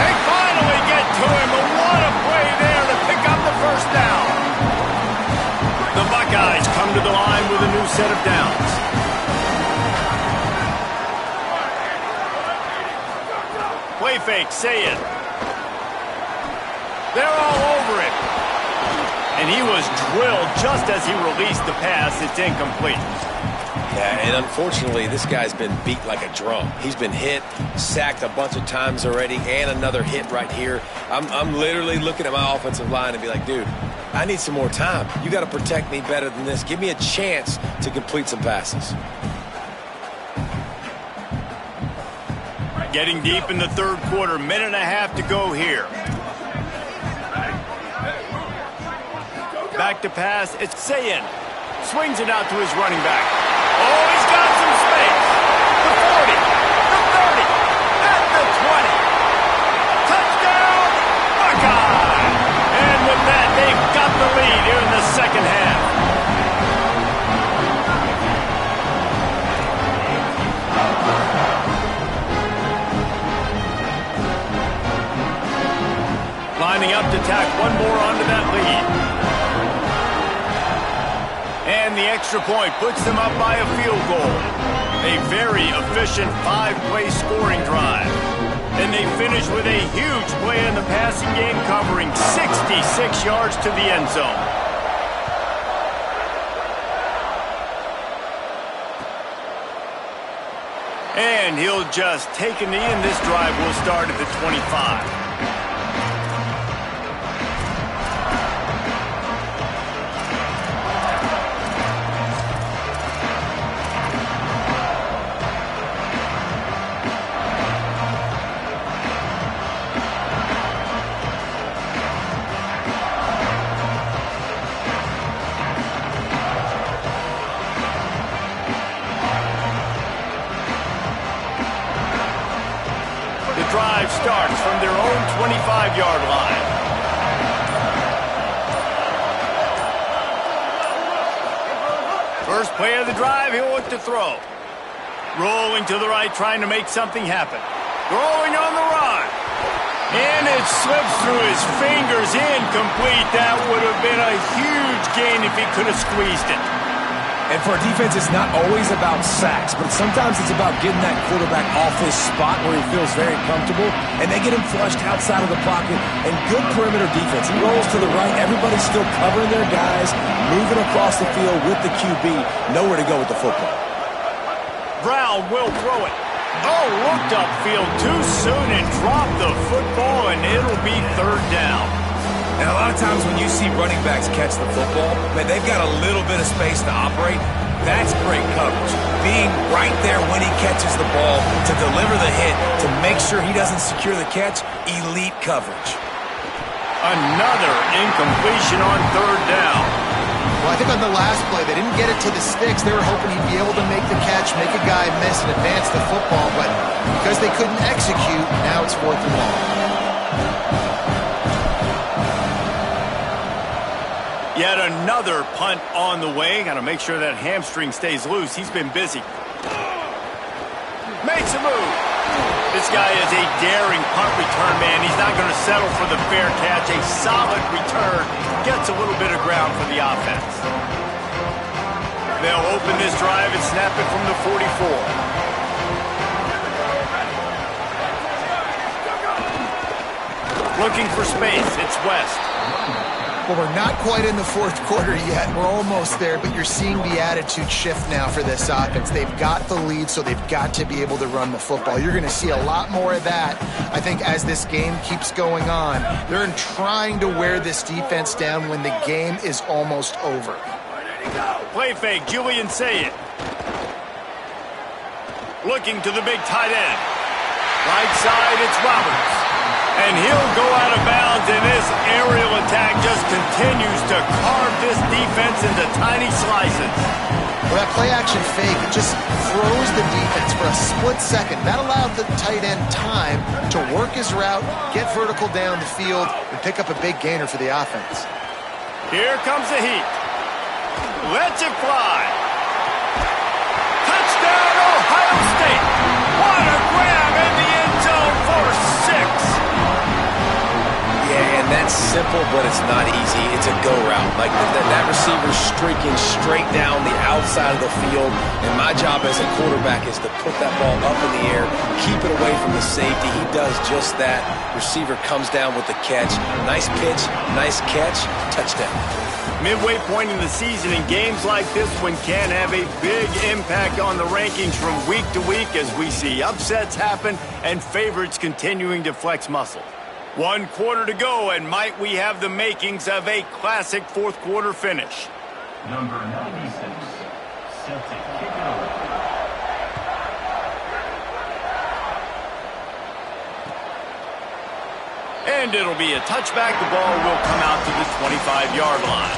They finally get to him, but what a play there to pick up the 1st down. The Buckeyes come to the line with a new set of downs. Play fake, say it. They're all over it. And he was drilled just as he released the pass. It's incomplete. Yeah, and unfortunately, this guy's been beat like a drum. He's been hit, sacked a bunch of times already, and another hit right here. I'm literally looking at my offensive line and be like, dude, I need some more time. You got to protect me better than this. Give me a chance to complete some passes. Getting deep in the 3rd quarter, minute and a half to go here. Back to pass, it's Sayin. Swings it out to his running back. Oh, he's got some space. The 40, the 30, at the 20. Touchdown, Buckeye! And with that, they've got the lead here in the 2nd half. And the extra point puts them up by a field goal. A very efficient 5-play scoring drive. And they finish with a huge play in the passing game, covering 66 yards to the end zone. And he'll just take a knee, and this drive will start at the 25. Drive starts from their own 25-yard line. First play of the drive, he'll look to throw. Rolling to the right, trying to make something happen. Throwing on the run. And it slips through his fingers, incomplete. That would have been a huge gain if he could have squeezed it. And for a defense, it's not always about sacks, but sometimes it's about getting that quarterback off his spot where he feels very comfortable, and they get him flushed outside of the pocket, and good perimeter defense. He rolls to the right. Everybody's still covering their guys, moving across the field with the QB, nowhere to go with the football. Brown will throw it. Oh, looked upfield too soon and dropped the football, and it'll be third down. And a lot of times when you see running backs catch the football, man, they've got a little bit of space to operate. That's great coverage. Being right there when he catches the ball to deliver the hit, to make sure he doesn't secure the catch, elite coverage. Another incompletion on third down. Well, I think on the last play, they didn't get it to the sticks. They were hoping he'd be able to make the catch, make a guy miss, and advance the football. But because they couldn't execute, now it's 4th and long. Yet another punt on the way. Got to make sure that hamstring stays loose. He's been busy. Makes a move. This guy is a daring punt return man. He's not going to settle for the fair catch. A solid return. Gets a little bit of ground for the offense. They'll open this drive and snap it from the 44. Looking for space. It's West. Well, we're not quite in the 4th quarter yet. We're almost there, but you're seeing the attitude shift now for this offense. They've got the lead, so they've got to be able to run the football. You're going to see a lot more of that, I think, as this game keeps going on. They're trying to wear this defense down when the game is almost over. Play fake, Julian Sayed. Looking to the big tight end. Right side, it's Roberts. And he'll go out of bounds, and this aerial attack just continues to carve this defense into tiny slices. Well, that play-action fake, it just froze the defense for a split second. That allowed the tight end time to work his route, get vertical down the field, and pick up a big gainer for the offense. Here comes the heat. Lets it fly. Touchdown, Ohio State. What a grab in the end zone for 6. Yeah, and that's simple, but it's not easy. It's a go route. Like that receiver's streaking straight down the outside of the field, and my job as a quarterback is to put that ball up in the air, keep it away from the safety. He does just that. Receiver comes down with the catch. Nice pitch, nice catch, touchdown. Midway point in the season, and games like this one can have a big impact on the rankings from week to week as we see upsets happen and favorites continuing to flex muscle. 1 quarter to go, and might we have the makings of a classic 4th quarter finish. Number 96, Celtic kicker. And it'll be a touchback. The ball will come out to the 25-yard line.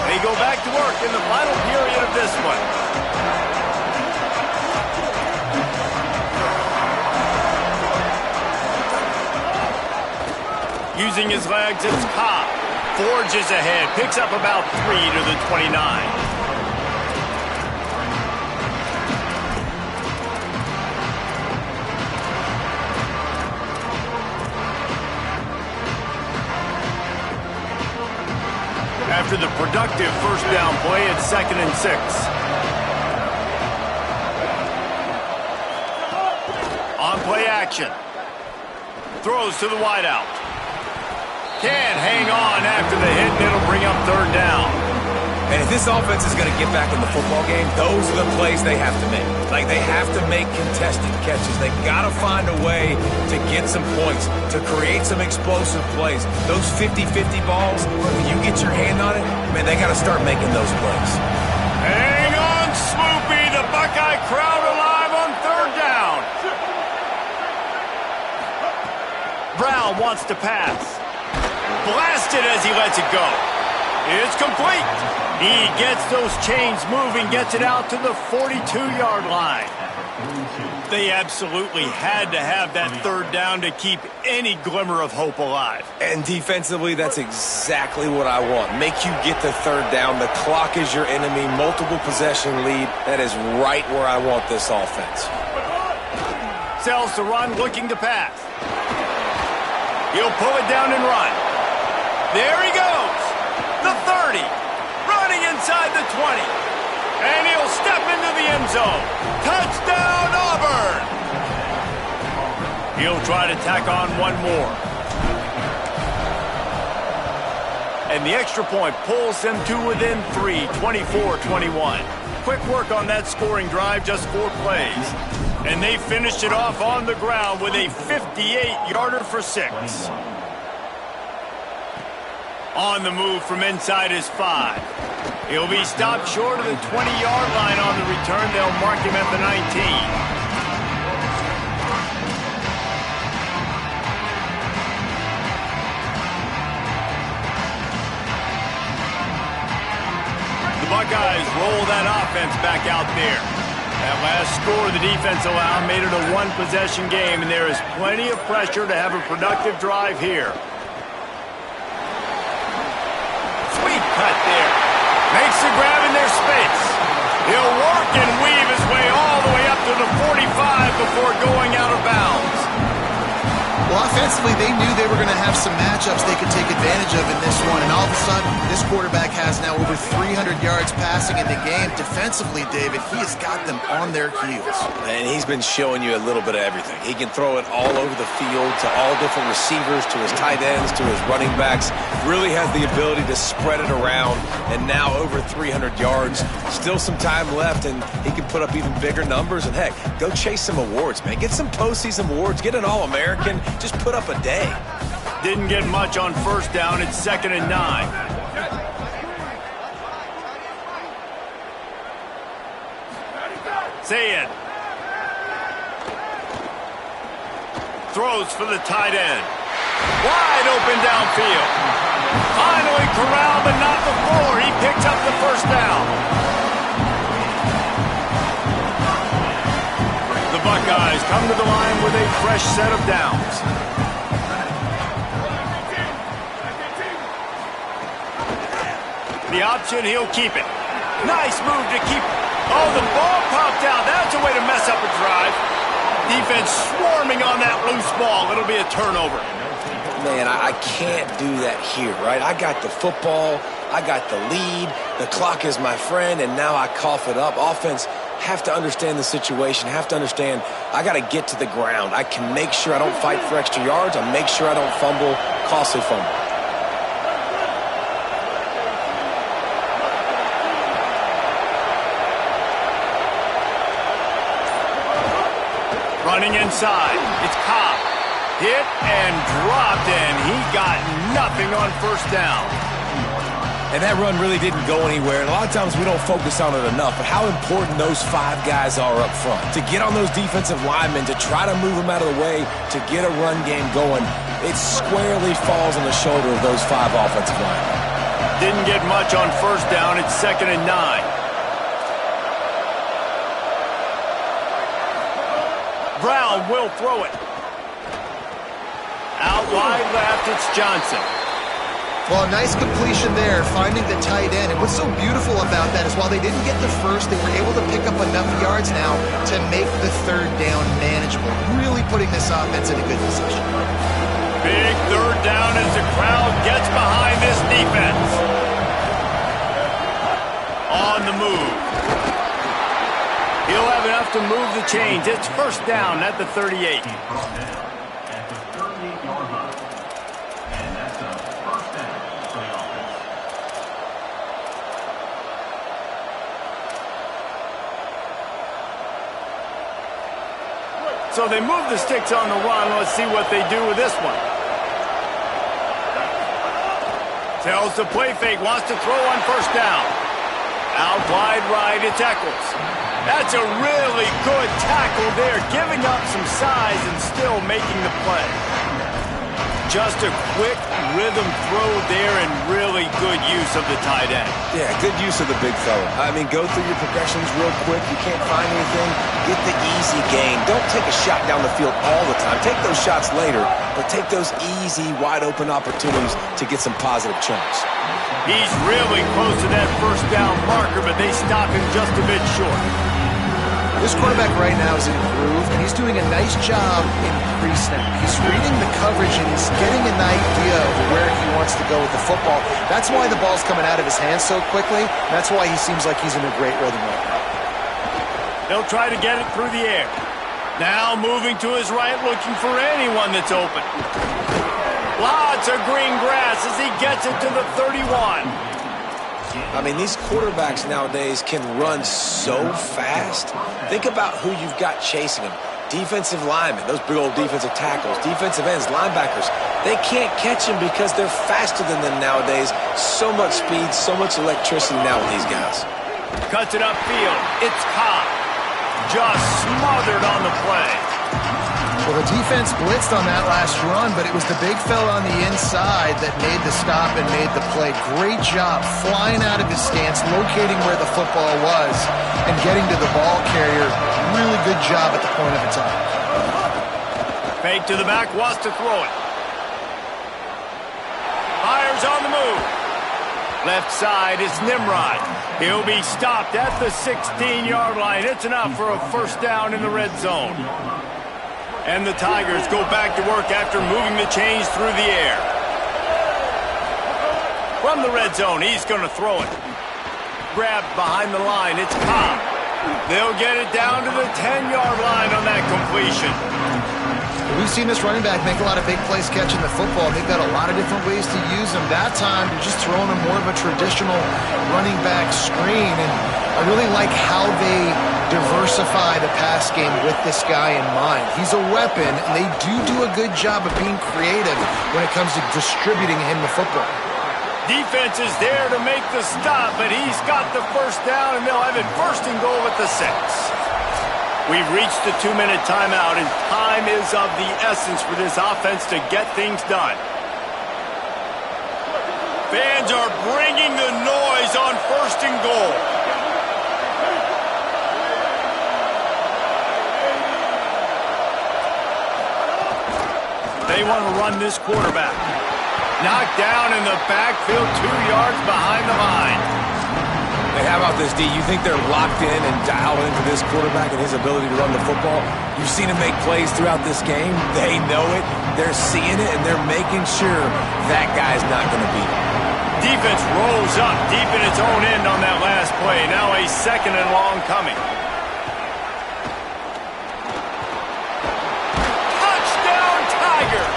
They go back to work in the final period of this one. Using his legs, it's Cobb. Forges ahead, picks up about 3 to the 29. effective first down play at 2nd and 6. On play action. Throws to the wideout. Can't hang on after the hit, and it'll bring up 3rd down. And if this offense is going to get back in the football game, those are the plays they have to make. Like, they have to make contested catches. They got to find a way to get some points, to create some explosive plays. Those 50-50 balls, when you get your hand on it, man, they got to start making those plays. Hang on, Swoopy. The Buckeye crowd alive on 3rd down. Brown wants to pass. Blasted as he lets it go. It's complete. He gets those chains moving, gets it out to the 42-yard line. They absolutely had to have that 3rd down to keep any glimmer of hope alive. And defensively, that's exactly what I want. Make you get the 3rd down. The clock is your enemy. Multiple possession lead. That is right where I want this offense. Sells to run, looking to pass. He'll pull it down and run. There he goes. The 30. Running inside the 20. And he'll step into the end zone. Touchdown, Auburn! He'll try to tack on one more. And the extra point pulls them to within 3, 24-21. Quick work on that scoring drive, just 4 plays. And they finished it off on the ground with a 58-yarder for 6. On the move from inside his 5. He'll be stopped short of the 20-yard line on the return. They'll mark him at the 19. The Buckeyes roll that offense back out there. That last score the defense allowed made it a 1-possession game, and there is plenty of pressure to have a productive drive here. Sweet cut there. Makes the grab in their space. He'll work and weave his way all the way up to the 45 before going out of bounds. Well, offensively, they knew they were going to have some matchups they could take advantage of in this one, and all of a sudden, this quarterback has now over 300 yards passing in the game. Defensively, David, he has got them on their heels. And he's been showing you a little bit of everything. He can throw it all over the field to all different receivers, to his tight ends, to his running backs. Really has the ability to spread it around, and now over 300 yards. Still some time left, and he can put up even bigger numbers. And heck, go chase some awards, man. Get some postseason awards. Get an All-American. Just put up a day. Didn't get much on 1st down. It's 2nd and 9. Sayed throws for the tight end. Wide open downfield. Finally corralled, but not before. He picks up the 1st down. The Buckeyes come to the line with a fresh set of downs. The option, he'll keep it. Nice move to keep it. Oh, the ball popped out. That's a way to mess up a drive. Defense swarming on that loose ball. It'll be a turnover. Man, I can't do that here, right? I got the football. I got the lead. The clock is my friend, and now I cough it up. Offense have to understand the situation, have to understand I got to get to the ground. I can make sure I don't fight for extra yards. I make sure I don't fumble, costly fumble. Running inside. It's Cobb. Hit and dropped, and he got nothing on 1st down. And that run really didn't go anywhere. And a lot of times we don't focus on it enough, but how important those 5 guys are up front. To get on those defensive linemen, to try to move them out of the way, to get a run game going, it squarely falls on the shoulder of those 5 offensive linemen. Didn't get much on 1st down. It's 2nd and 9. Brown will throw it. Out wide left, it's Johnson. Well, nice completion there, finding the tight end. And what's so beautiful about that is while they didn't get the first, they were able to pick up enough yards now to make the 3rd down manageable. Really putting this offense in a good position. Big 3rd down as the crowd gets behind this defense. On the move. He'll have enough to move the chains. It's first down at the 38. At the 38-yard line. And that's a first down for the offense. So they move the sticks on the run. Let's see what they do with this one. Tells the play fake, wants to throw on first down. Out wide right, it's Eccles. That's a really good tackle there, giving up some size and still making the play. Just a quick rhythm throw there and really good use of the tight end. Yeah, good use of the big fella. I mean, go through your progressions real quick. You can't find anything, get the easy gain. Don't take a shot down the field all the time. Take those shots later, but take those easy, wide-open opportunities to get some positive chunks. He's really close to that first down marker, but they stop him just a bit short. This quarterback right now is in a groove, and he's doing a nice job in pre-snap. He's reading the coverage, and he's getting an idea of where he wants to go with the football. That's why the ball's coming out of his hands so quickly. That's why he seems like he's in a great rhythm right now. They'll try to get it through the air. Now moving to his right, looking for anyone that's open. Lots of green grass as he gets it to the 31. I mean, these quarterbacks nowadays can run so fast. Think about who you've got chasing them. Defensive linemen, those big old defensive tackles, defensive ends, linebackers. They can't catch them because they're faster than them nowadays. So much speed, so much electricity now with these guys. Cuts it upfield. It's Cobb. Just smothered on the play. Well, the defense blitzed on that last run, but it was the big fella on the inside that made the stop and made the play. Great job flying out of his stance, locating where the football was, and getting to the ball carrier. Really good job at the point of attack. Fake to the back, wants to throw it. Fires on the move. Left side is Nimrod. He'll be stopped at the 16-yard line. It's enough for a first down in the red zone. And the Tigers go back to work after moving the chains through the air. From the red zone, he's going to throw it. Grabbed behind the line, it's Cobb. They'll get it down to the 10-yard line on that completion. We've seen this running back make a lot of big plays catching the football. They've got a lot of different ways to use him. That time, they're just throwing him more of a traditional running back screen. And I really like how they diversify the pass game with this guy in mind. He's a weapon, and they do a good job of being creative when it comes to distributing him the football. Defense is there to make the stop, but he's got the first down, and they'll have it first and goal at the 6. We've reached the 2-minute timeout, and time is of the essence for this offense to get things done. Fans are bringing the noise on first and goal. They want to run this quarterback. Knocked down in the backfield, 2 yards behind the line. Hey, how about this, D? You think they're locked in and dialed into this quarterback and his ability to run the football? You've seen him make plays throughout this game. They know it. They're seeing it, and they're making sure that guy's not going to beat him. Defense rolls up deep in its own end on that last play. Now a second and long coming. Touchdown, Tigers!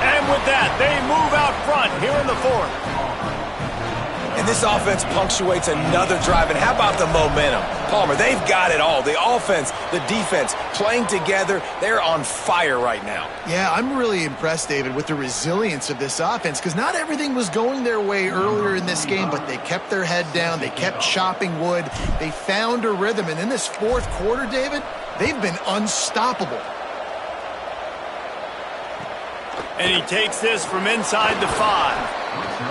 And with that, they move out front here in the 4th. And this offense punctuates another drive. And how about the momentum? Palmer, they've got it all. The offense, the defense, playing together. They're on fire right now. Yeah, I'm really impressed, David, with the resilience of this offense, because not everything was going their way earlier in this game, but they kept their head down. They kept chopping wood. They found a rhythm. And in this 4th quarter, David, they've been unstoppable. And he takes this from inside the 5.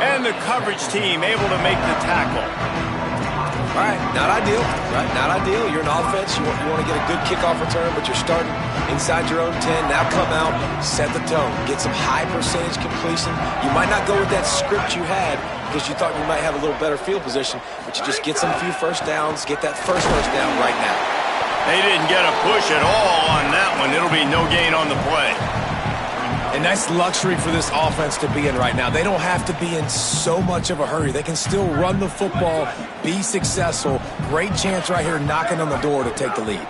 And the coverage team able to make the tackle. All right, not ideal, right? Not ideal. You're an offense. You want to get a good kickoff return, but you're starting inside your own 10. Now come out, set the tone. Get some high percentage completion. You might not go with that script you had because you thought you might have a little better field position, but you just get some few first downs, get that first down right now. They didn't get a push at all on that one. It'll be no gain on the play. And that's luxury for this offense to be in right now. They don't have to be in so much of a hurry. They can still run the football, be successful. Great chance right here knocking on the door to take the lead.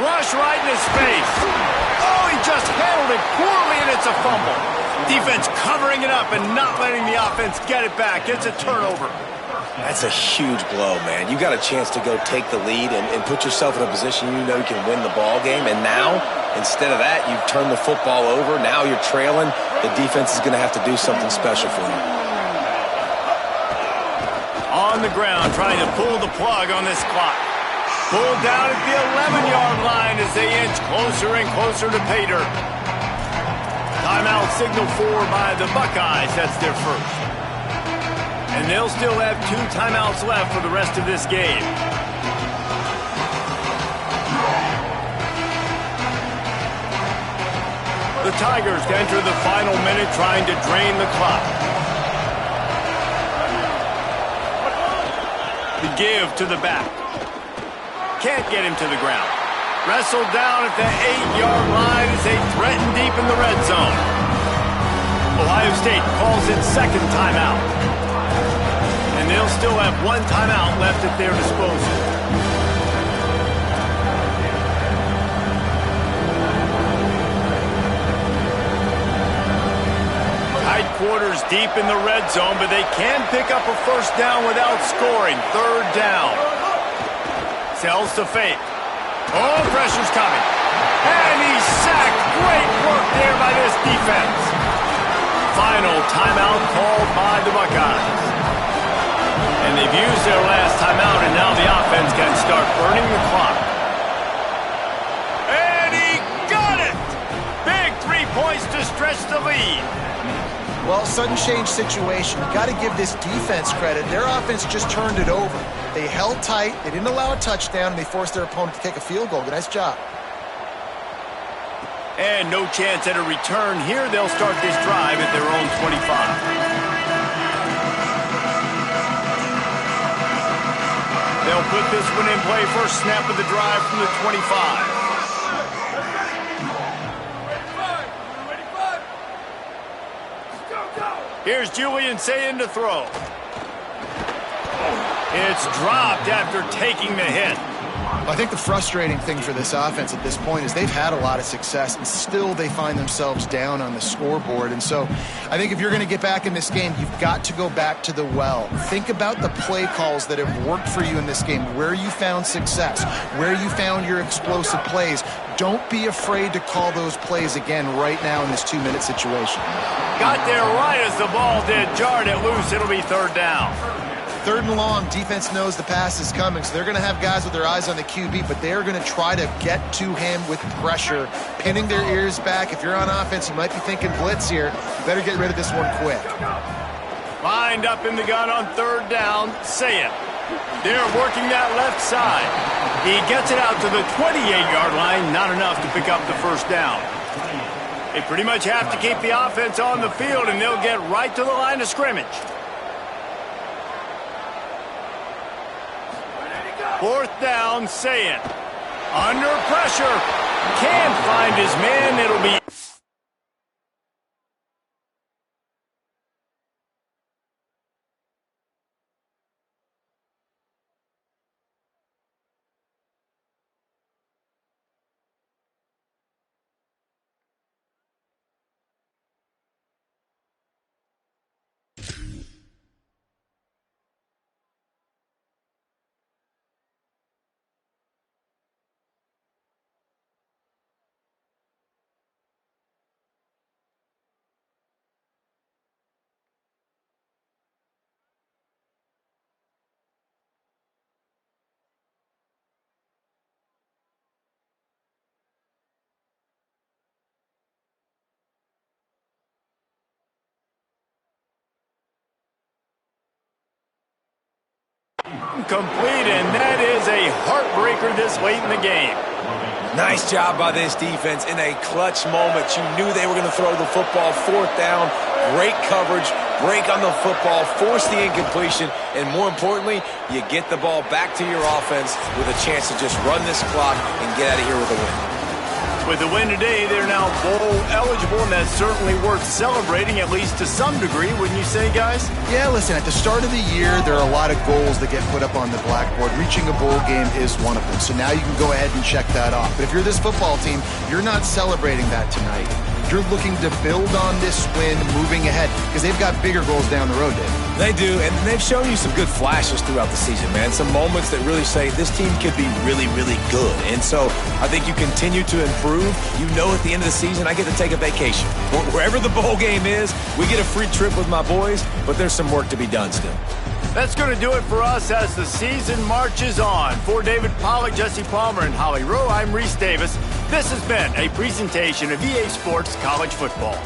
Rush right in his face. Oh, he just handled it poorly, and it's a fumble. Defense covering it up and not letting the offense get it back. It's a turnover. That's a huge blow, man. You got a chance to go take the lead and put yourself in a position you know you can win the ball game. And now, instead of that, you've turned the football over. Now you're trailing. The defense is going to have to do something special for you. On the ground, trying to pull the plug on this clock. Pulled down at the 11-yard line as they inch closer and closer to pay dirt. Timeout signal for by the Buckeyes. That's their first. And they'll still have 2 timeouts left for the rest of this game. The Tigers enter the final minute trying to drain the clock. The give to the back. Can't get him to the ground. Wrestled down at the 8-yard line as they threaten deep in the red zone. Ohio State calls its second timeout. And they'll still have 1 timeout left at their disposal. Tight quarters deep in the red zone, but they can pick up a first down without scoring. 3rd down. Sells to fake. Oh, pressure's coming. And he's sacked. Great work there by this defense. Final timeout called by the Buckeyes. And they've used their last timeout, and now the offense can start burning the clock. And he got it! Big 3 points to stretch the lead. Well, sudden change situation. You got to give this defense credit. Their offense just turned it over. They held tight. They didn't allow a touchdown, and they forced their opponent to kick a field goal. Nice job. And no chance at a return here. They'll start this drive at their own 25. They'll put this one in play. First snap of the drive from the 25. Here's Julian Sayin to throw. It's dropped after taking the hit. I think the frustrating thing for this offense at this point is they've had a lot of success, and still they find themselves down on the scoreboard. And so I think if you're going to get back in this game, you've got to go back to the well. Think about the play calls that have worked for you in this game, where you found success, where you found your explosive plays. Don't be afraid to call those plays again right now in this 2-minute situation. Got there right as the ball did. Jarred it loose. It'll be 3rd down. 3rd and long, defense knows the pass is coming, so they're going to have guys with their eyes on the QB, but they're going to try to get to him with pressure, pinning their ears back. If you're on offense, you might be thinking blitz here. Better get rid of this one quick. Lined up in the gun on 3rd down. Say it. They're working that left side. He gets it out to the 28-yard line. Not enough to pick up the first down. They pretty much have to keep the offense on the field, and they'll get right to the line of scrimmage. 4th down, Sayin. Under pressure. Can't find his man. It'll be... Complete, and that is a heartbreaker this late in the game. Nice job by this defense in a clutch moment. You knew they were going to throw the football. 4th down, great coverage, break on the football, force the incompletion, and more importantly, you get the ball back to your offense with a chance to just run this clock and get out of here with a win. With the win today, they're now bowl eligible, and that's certainly worth celebrating, at least to some degree, wouldn't you say, guys? Yeah, listen, at the start of the year, there are a lot of goals that get put up on the blackboard. Reaching a bowl game is one of them. So now you can go ahead and check that off. But if you're this football team, you're not celebrating that tonight. You're looking to build on this win moving ahead because they've got bigger goals down the road, Dave. They do, and they've shown you some good flashes throughout the season, man. Some moments that really say this team could be really, really good. And so I think you continue to improve. You know at the end of the season, I get to take a vacation. Wherever the bowl game is, we get a free trip with my boys, but there's some work to be done still. That's going to do it for us as the season marches on. For David Pollack, Jesse Palmer, and Holly Rowe, I'm Reese Davis. This has been a presentation of EA Sports College Football.